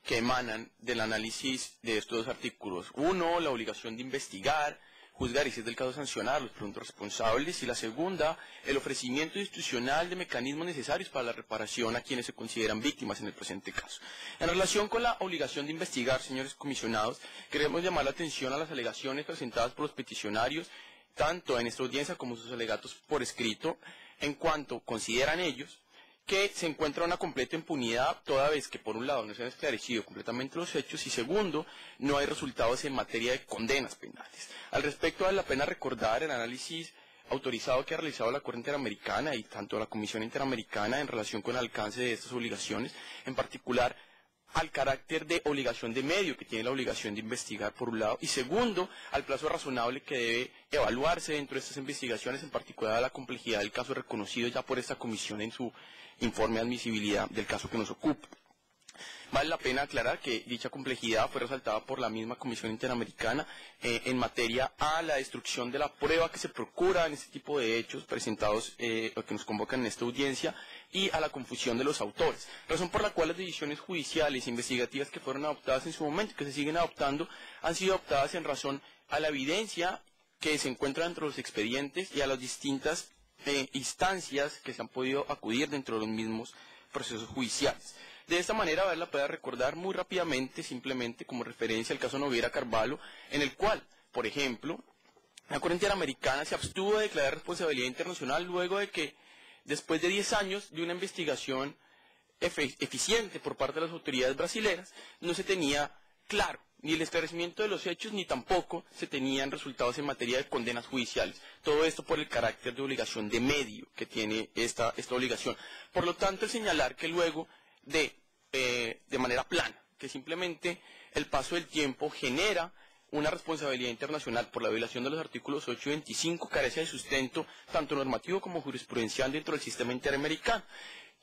que emanan del análisis de estos dos artículos. Uno, la obligación de investigar, juzgar y, si es del caso, sancionar a los presuntos responsables, y la segunda, el ofrecimiento institucional de mecanismos necesarios para la reparación a quienes se consideran víctimas en el presente caso. En relación con la obligación de investigar, señores comisionados, queremos llamar la atención a las alegaciones presentadas por los peticionarios, tanto en esta audiencia como sus alegatos por escrito, en cuanto consideran ellos que se encuentra una completa impunidad, toda vez que, por un lado, no se han esclarecido completamente los hechos, y segundo, no hay resultados en materia de condenas penales. Al respecto, vale la pena recordar el análisis autorizado que ha realizado la Corte Interamericana y tanto la Comisión Interamericana en relación con el alcance de estas obligaciones, en particular al carácter de obligación de medio que tiene la obligación de investigar, por un lado, y segundo, al plazo razonable que debe evaluarse dentro de estas investigaciones, en particular a la complejidad del caso reconocido ya por esta comisión en su informe de admisibilidad del caso que nos ocupa. Vale la pena aclarar que dicha complejidad fue resaltada por la misma Comisión Interamericana en materia a la destrucción de la prueba que se procura en este tipo de hechos presentados o que nos convocan en esta audiencia, y a la confusión de los autores, razón por la cual las decisiones judiciales e investigativas que fueron adoptadas en su momento y que se siguen adoptando han sido adoptadas en razón a la evidencia que se encuentra dentro de los expedientes y a las distintas instancias que se han podido acudir dentro de los mismos procesos judiciales. De esta manera, vale la pena recordar muy rápidamente, simplemente como referencia, el caso Noguera Carvalho, en el cual, por ejemplo, la Corte Interamericana se abstuvo de declarar responsabilidad internacional luego de que, después de 10 años de una investigación eficiente por parte de las autoridades brasileras, no se tenía claro ni el esclarecimiento de los hechos, ni tampoco se tenían resultados en materia de condenas judiciales. Todo esto por el carácter de obligación de medio que tiene esta obligación. Por lo tanto, el señalar que luego de manera plana, que simplemente el paso del tiempo genera una responsabilidad internacional por la violación de los artículos 8 y 25, carece de sustento tanto normativo como jurisprudencial dentro del sistema interamericano.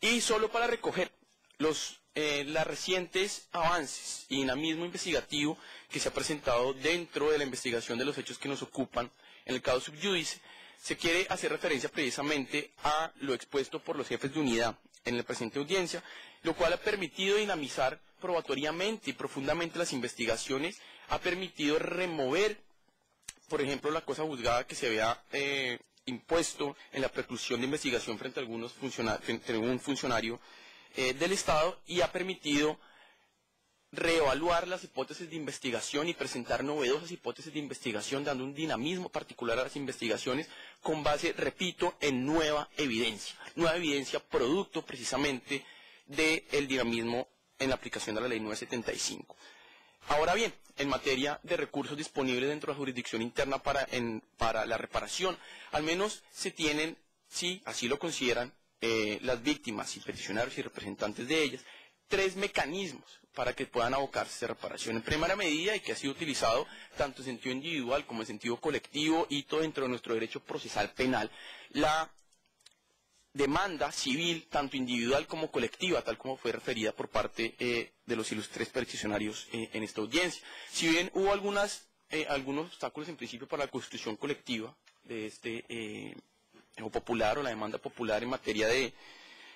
Y solo para recoger los recientes avances y dinamismo investigativo que se ha presentado dentro de la investigación de los hechos que nos ocupan en el caso subjudice, se quiere hacer referencia precisamente a lo expuesto por los jefes de unidad en la presente audiencia, lo cual ha permitido dinamizar probatoriamente y profundamente las investigaciones, ha permitido remover, por ejemplo, la cosa juzgada que se había impuesto en la preclusión de investigación frente a algún funcionario del Estado, y ha permitido reevaluar las hipótesis de investigación y presentar novedosas hipótesis de investigación, dando un dinamismo particular a las investigaciones con base, repito, en nueva evidencia producto precisamente del dinamismo en la aplicación de la Ley 975. Ahora bien, en materia de recursos disponibles dentro de la jurisdicción interna para la reparación, al menos se tienen, si así lo consideran, las víctimas y peticionarios y representantes de ellas, 3 mecanismos para que puedan abocarse a reparación en primera medida y que ha sido utilizado tanto en sentido individual como en sentido colectivo y todo dentro de nuestro derecho procesal penal. La demanda civil, tanto individual como colectiva, tal como fue referida por parte de los ilustres peticionarios en esta audiencia. Si bien hubo algunos obstáculos en principio para la constitución colectiva de o popular o la demanda popular en materia de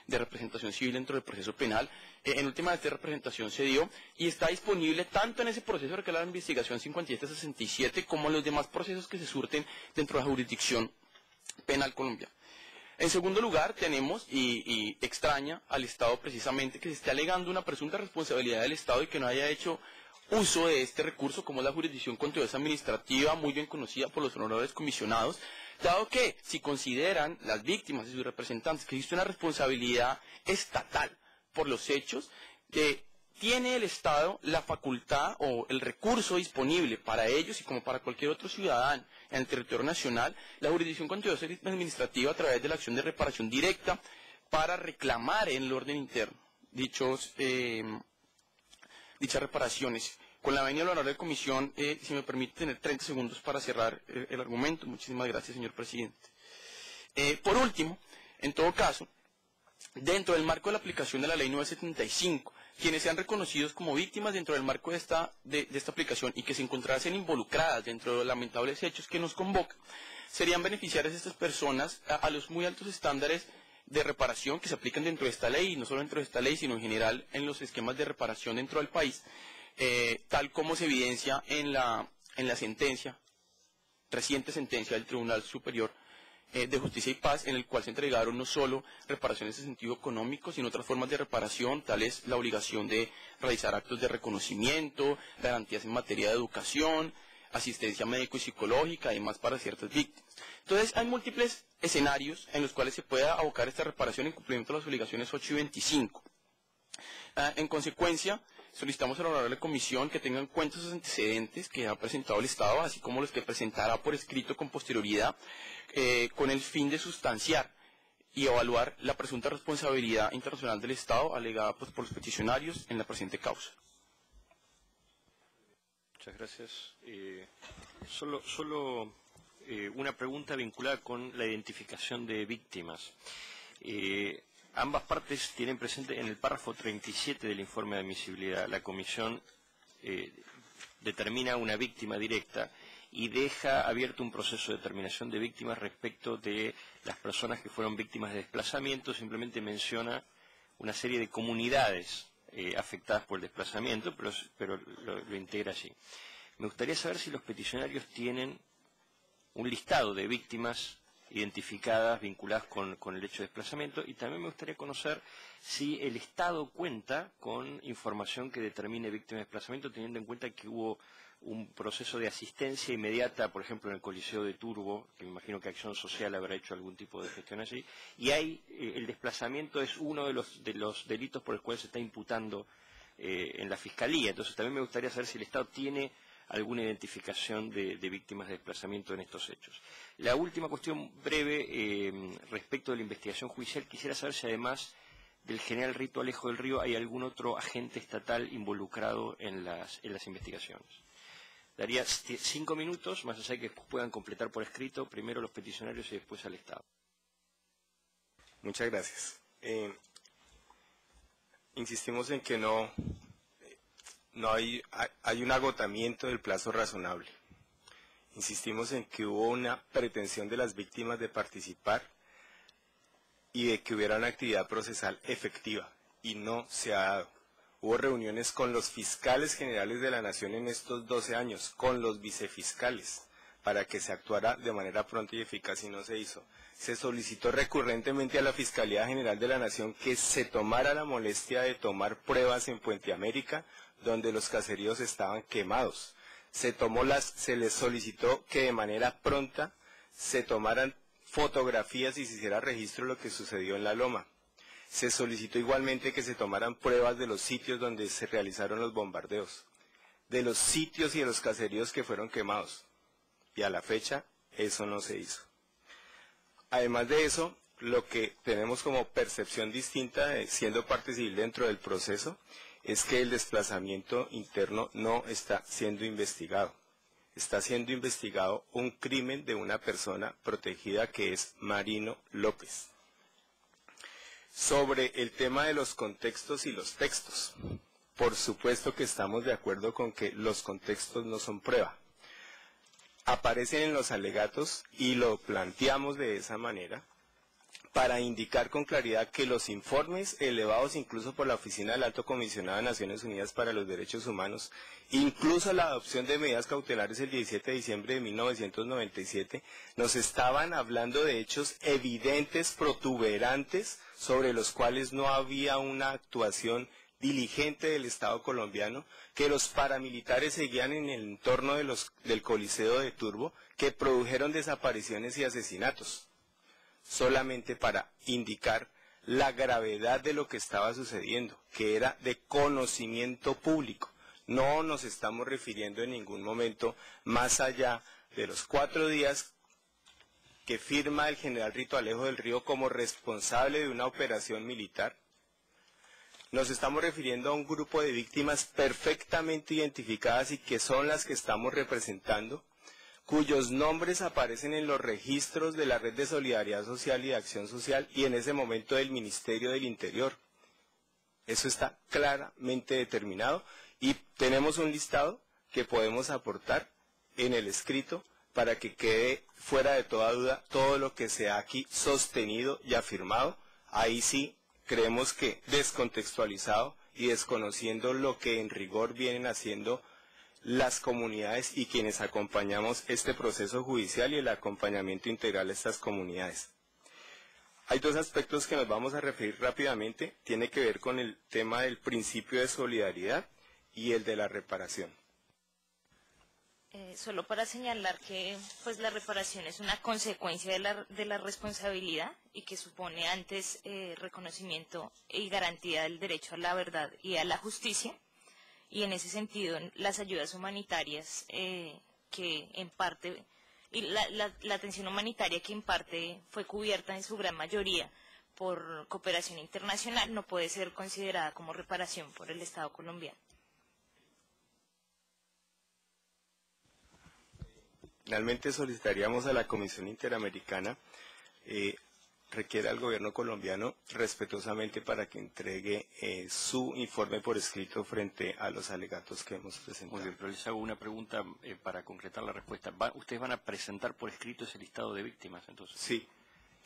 representación civil dentro del proceso penal, en última esta representación se dio y está disponible tanto en ese proceso de la investigación 57-67 como en los demás procesos que se surten dentro de la jurisdicción penal colombiana. En segundo lugar, tenemos, y extraña al Estado precisamente, que se esté alegando una presunta responsabilidad del Estado y que no haya hecho uso de este recurso, como es la jurisdicción contenciosa administrativa, muy bien conocida por los honorables comisionados, dado que, si consideran las víctimas y sus representantes que existe una responsabilidad estatal por los hechos, tiene el Estado la facultad o el recurso disponible para ellos y como para cualquier otro ciudadano en el territorio nacional, la jurisdicción contenciosa administrativa a través de la acción de reparación directa para reclamar en el orden interno dichas reparaciones. Con la venia del honorable de comisión, si me permite tener 30 segundos para cerrar el argumento. Muchísimas gracias, señor presidente. Por último, en todo caso, dentro del marco de la aplicación de la ley 975, quienes sean reconocidos como víctimas dentro del marco de esta aplicación y que se encontrasen involucradas dentro de los lamentables hechos que nos convocan, serían beneficiarias estas personas a los muy altos estándares de reparación que se aplican dentro de esta ley, y no solo dentro de esta ley, sino en general en los esquemas de reparación dentro del país, tal como se evidencia en la reciente sentencia del Tribunal Superior de Justicia y Paz, en el cual se entregaron no solo reparaciones en sentido económico, sino otras formas de reparación, tales la obligación de realizar actos de reconocimiento, garantías en materia de educación, asistencia médico y psicológica, además para ciertas víctimas. Entonces, hay múltiples escenarios en los cuales se pueda abocar esta reparación en cumplimiento de las obligaciones 8 y 25. En consecuencia, solicitamos a la honorable comisión que tenga en cuenta esos antecedentes que ha presentado el Estado, así como los que presentará por escrito con posterioridad, con el fin de sustanciar y evaluar la presunta responsabilidad internacional del Estado alegada por los peticionarios en la presente causa. Muchas gracias. Solo una pregunta vinculada con la identificación de víctimas. Ambas partes tienen presente en el párrafo 37 del informe de admisibilidad. La comisión determina una víctima directa y deja abierto un proceso de determinación de víctimas respecto de las personas que fueron víctimas de desplazamiento. Simplemente menciona una serie de comunidades afectadas por el desplazamiento, pero lo integra allí. Me gustaría saber si los peticionarios tienen un listado de víctimas identificadas, vinculadas con el hecho de desplazamiento, y también me gustaría conocer si el Estado cuenta con información que determine víctima de desplazamiento, teniendo en cuenta que hubo un proceso de asistencia inmediata, por ejemplo, en el Coliseo de Turbo, que me imagino que Acción Social habrá hecho algún tipo de gestión allí, y el desplazamiento es uno de los delitos por el cual se está imputando en la Fiscalía. Entonces también me gustaría saber si el Estado tiene alguna identificación de víctimas de desplazamiento en estos hechos. La última cuestión breve, respecto de la investigación judicial, quisiera saber si además del general Rito Alejo del Río hay algún otro agente estatal involucrado en las investigaciones. Daría 5 minutos, más allá de que puedan completar por escrito, primero los peticionarios y después al Estado. Muchas gracias. Insistimos en que no hay un agotamiento del plazo razonable. Insistimos en que hubo una pretensión de las víctimas de participar y de que hubiera una actividad procesal efectiva, y no se ha dado. Hubo reuniones con los fiscales generales de la Nación en estos 12 años, con los vicefiscales, para que se actuara de manera pronta y eficaz, y no se hizo. Se solicitó recurrentemente a la Fiscalía General de la Nación que se tomara la molestia de tomar pruebas en Puente América, donde los caseríos estaban quemados. Se les solicitó que de manera pronta se tomaran fotografías y se hiciera registro de lo que sucedió en La Loma. Se solicitó igualmente que se tomaran pruebas de los sitios donde se realizaron los bombardeos. de los sitios y de los caseríos que fueron quemados. Y a la fecha eso no se hizo. Además de eso, lo que tenemos como percepción distinta, siendo parte civil dentro del proceso, es que el desplazamiento interno no está siendo investigado. Está siendo investigado un crimen de una persona protegida que es Marino López. Sobre el tema de los contextos y los textos, por supuesto que estamos de acuerdo con que los contextos no son prueba. Aparecen en los alegatos y lo planteamos de esa manera para indicar con claridad que los informes elevados incluso por la Oficina del Alto Comisionado de Naciones Unidas para los Derechos Humanos, incluso la adopción de medidas cautelares el 17 de diciembre de 1997, nos estaban hablando de hechos evidentes, protuberantes, sobre los cuales no había una actuación diligente del Estado colombiano, que los paramilitares seguían en el entorno del Coliseo de Turbo, que produjeron desapariciones y asesinatos, solamente para indicar la gravedad de lo que estaba sucediendo, que era de conocimiento público. No nos estamos refiriendo en ningún momento más allá de los 4 días que firma el general Rito Alejo del Río como responsable de una operación militar. Nos estamos refiriendo a un grupo de víctimas perfectamente identificadas y que son las que estamos representando, cuyos nombres aparecen en los registros de la Red de Solidaridad Social y de Acción Social y en ese momento del Ministerio del Interior. Eso está claramente determinado y tenemos un listado que podemos aportar en el escrito para que quede fuera de toda duda todo lo que se ha aquí sostenido y afirmado. Ahí sí creemos que descontextualizado y desconociendo lo que en rigor vienen haciendo las comunidades y quienes acompañamos este proceso judicial y el acompañamiento integral de estas comunidades. Hay 2 aspectos que nos vamos a referir rápidamente. Tiene que ver con el tema del principio de solidaridad y el de la reparación. Solo para señalar que pues la reparación es una consecuencia de la responsabilidad y que supone antes reconocimiento y garantía del derecho a la verdad y a la justicia. Y en ese sentido, las ayudas humanitarias que en parte, y la atención humanitaria que en parte fue cubierta en su gran mayoría por cooperación internacional, no puede ser considerada como reparación por el Estado colombiano. Finalmente solicitaríamos a la Comisión Interamericana requiere al gobierno colombiano respetuosamente para que entregue su informe por escrito frente a los alegatos que hemos presentado. Muy bien, pero les hago una pregunta para concretar la respuesta. ¿Ustedes van a presentar por escrito ese listado de víctimas entonces? Sí,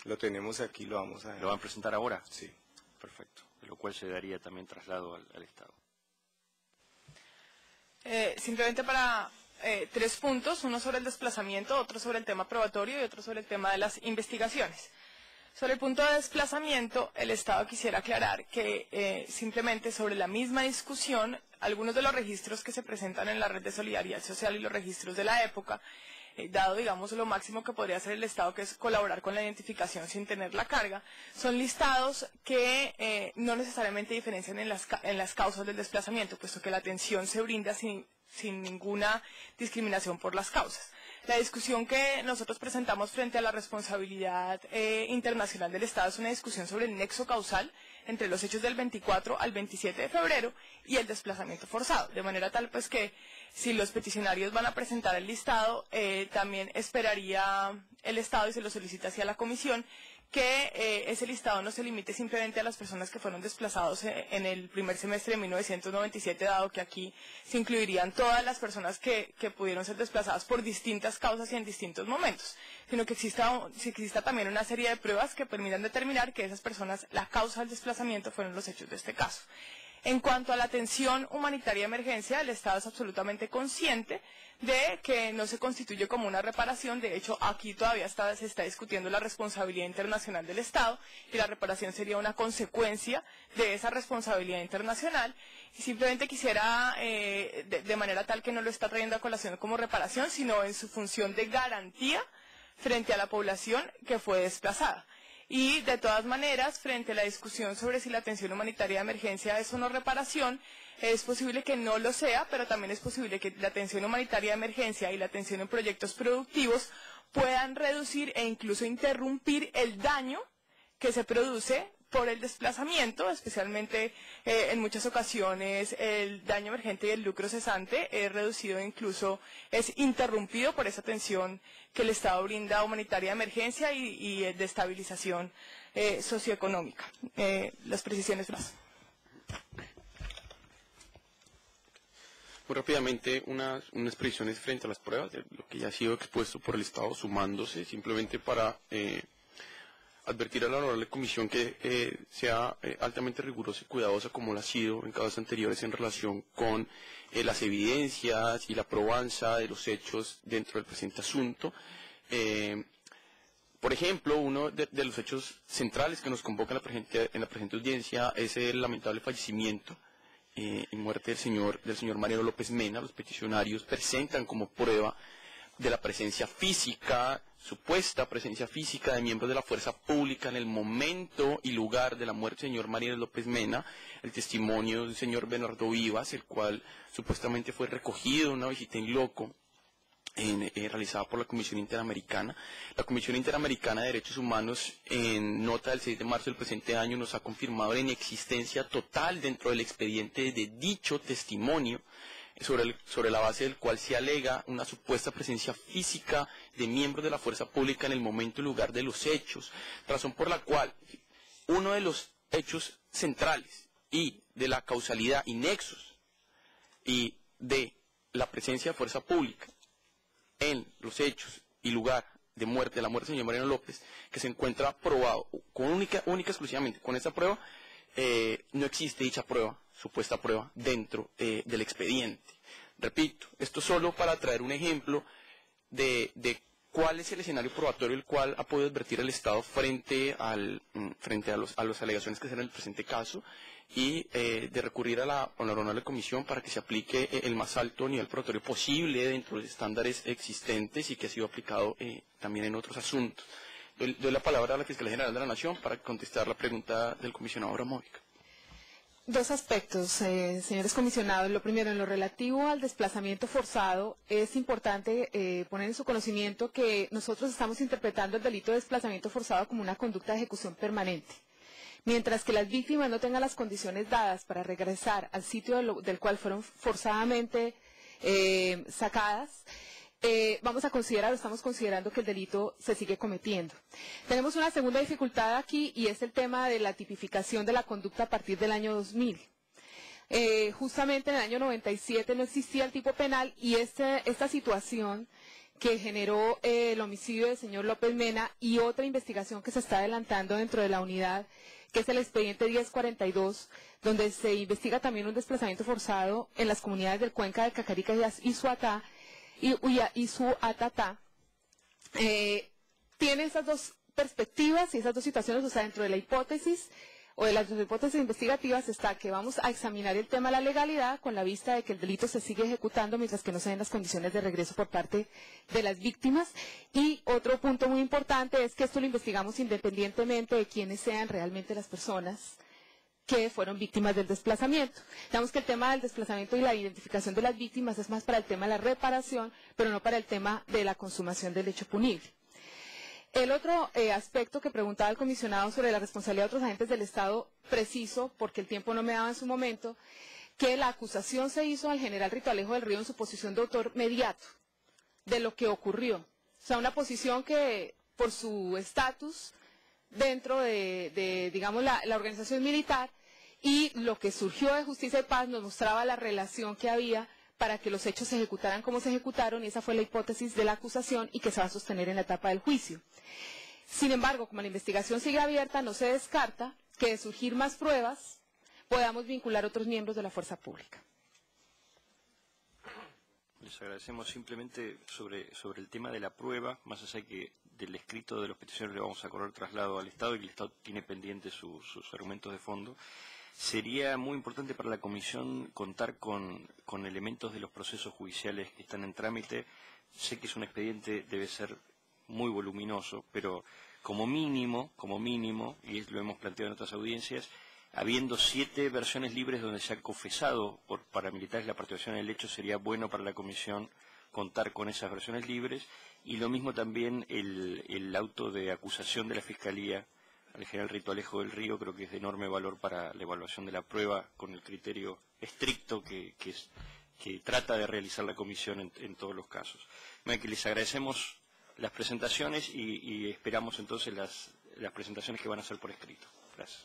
lo tenemos aquí, lo vamos a... ¿Lo van a presentar ahora? Sí. Perfecto, de lo cual se daría también traslado al Estado. Simplemente para 3 puntos, uno sobre el desplazamiento, otro sobre el tema probatorio y otro sobre el tema de las investigaciones. Sobre el punto de desplazamiento, el Estado quisiera aclarar que simplemente sobre la misma discusión, algunos de los registros que se presentan en la Red de Solidaridad Social y los registros de la época, dado, digamos, lo máximo que podría hacer el Estado, que es colaborar con la identificación sin tener la carga, son listados que no necesariamente diferencian en las causas del desplazamiento, puesto que la atención se brinda sin ninguna discriminación por las causas. La discusión que nosotros presentamos frente a la responsabilidad internacional del Estado es una discusión sobre el nexo causal entre los hechos del 24 al 27 de febrero y el desplazamiento forzado, de manera tal pues que si los peticionarios van a presentar el listado, también esperaría el Estado, y se lo solicita hacia la Comisión, que ese listado no se limite simplemente a las personas que fueron desplazados en el primer semestre de 1997, dado que aquí se incluirían todas las personas que pudieron ser desplazadas por distintas causas y en distintos momentos, sino que exista también una serie de pruebas que permitan determinar que esas personas, la causa del desplazamiento fueron los hechos de este caso. En cuanto a la atención humanitaria de emergencia, el Estado es absolutamente consciente de que no se constituye como una reparación. De hecho, aquí todavía se está discutiendo la responsabilidad internacional del Estado y la reparación sería una consecuencia de esa responsabilidad internacional. Y simplemente quisiera, de manera tal que no lo está trayendo a colación como reparación, sino en su función de garantía frente a la población que fue desplazada. Y de todas maneras, frente a la discusión sobre si la atención humanitaria de emergencia es o no reparación, es posible que no lo sea, pero también es posible que la atención humanitaria de emergencia y la atención en proyectos productivos puedan reducir e incluso interrumpir el daño que se produce por el desplazamiento, especialmente en muchas ocasiones el daño emergente y el lucro cesante es reducido e incluso es interrumpido por esa atención que el Estado brinda humanitaria de emergencia y de estabilización socioeconómica. Las precisiones más. Muy rápidamente, unas precisiones frente a las pruebas, de lo que ya ha sido expuesto por el Estado, sumándose simplemente para advertir a la honorable comisión que sea altamente rigurosa y cuidadosa, como lo ha sido en casos anteriores en relación con las evidencias y la probanza de los hechos dentro del presente asunto. Por ejemplo, uno de los hechos centrales que nos convoca en la presente audiencia es el lamentable fallecimiento y muerte del señor Mariano López Mena. Los peticionarios presentan como prueba de la presencia física, supuesta presencia física de miembros de la fuerza pública en el momento y lugar de la muerte del señor Mariano López Mena, el testimonio del señor Bernardo Vivas, el cual supuestamente fue recogido en una visita in loco realizada por la Comisión Interamericana. La Comisión Interamericana de Derechos Humanos, en nota del 6 de marzo del presente año, nos ha confirmado la inexistencia total dentro del expediente de dicho testimonio, sobre la base del cual se alega una supuesta presencia física de miembros de la fuerza pública en el momento y lugar de los hechos, razón por la cual uno de los hechos centrales y de la causalidad y nexos y de la presencia de fuerza pública en los hechos y lugar de muerte, de la muerte del señor Mariano López, que se encuentra probado única exclusivamente con esta prueba, no existe dicha prueba, supuesta prueba, dentro del expediente. Repito, esto solo para traer un ejemplo de cuál es el escenario probatorio el cual ha podido advertir el Estado frente a las alegaciones que se dan en el presente caso, y de recurrir a la honorable comisión para que se aplique el más alto nivel probatorio posible dentro de los estándares existentes y que ha sido aplicado también en otros asuntos. Doy la palabra a la Fiscalía General de la Nación para contestar la pregunta del comisionado Abramovic. Dos aspectos, señores comisionados. Lo primero, en lo relativo al desplazamiento forzado, es importante poner en su conocimiento que nosotros estamos interpretando el delito de desplazamiento forzado como una conducta de ejecución permanente. Mientras que las víctimas no tengan las condiciones dadas para regresar al sitio del cual fueron forzadamente sacadas, estamos considerando que el delito se sigue cometiendo. Tenemos una segunda dificultad aquí y es el tema de la tipificación de la conducta a partir del año 2000. Justamente en el año 97 no existía el tipo penal y esta situación que generó el homicidio del señor López Mena y otra investigación que se está adelantando dentro de la unidad, que es el expediente 1042, donde se investiga también un desplazamiento forzado en las comunidades del Cuenca de Cacarica y Suatatá, tiene esas dos perspectivas y esas dos situaciones. O sea, dentro de la hipótesis o de las dos hipótesis investigativas está que vamos a examinar el tema de la legalidad con la vista de que el delito se sigue ejecutando mientras que no se den las condiciones de regreso por parte de las víctimas. Y otro punto muy importante es que esto lo investigamos independientemente de quiénes sean realmente las personas que fueron víctimas del desplazamiento. Digamos que el tema del desplazamiento y la identificación de las víctimas es más para el tema de la reparación, pero no para el tema de la consumación del hecho punible. El otro aspecto que preguntaba el comisionado sobre la responsabilidad de otros agentes del Estado, preciso, porque el tiempo no me daba en su momento, que la acusación se hizo al general Rito Alejo del Río en su posición de autor mediato de lo que ocurrió. O sea, una posición que, por su estatus dentro de digamos, la organización militar, y lo que surgió de Justicia y Paz nos mostraba la relación que había para que los hechos se ejecutaran como se ejecutaron, y esa fue la hipótesis de la acusación y que se va a sostener en la etapa del juicio. Sin embargo, como la investigación sigue abierta, no se descarta que de surgir más pruebas podamos vincular otros miembros de la fuerza pública. Les agradecemos. Simplemente sobre el tema de la prueba, más allá que del escrito de los peticionarios le vamos a correr traslado al Estado y que el Estado tiene pendientes sus argumentos de fondo. Sería muy importante para la Comisión contar con elementos de los procesos judiciales que están en trámite. Sé que es un expediente, debe ser muy voluminoso, pero como mínimo, y lo hemos planteado en otras audiencias, habiendo 7 versiones libres donde se han confesado por paramilitares la participación en el hecho, sería bueno para la comisión contar con esas versiones libres, y lo mismo también el auto de acusación de la Fiscalía al general Rito Alejo del Río, creo que es de enorme valor para la evaluación de la prueba con el criterio estricto que trata de realizar la comisión en todos los casos. Que les agradecemos las presentaciones y esperamos entonces las presentaciones que van a hacer por escrito. Gracias.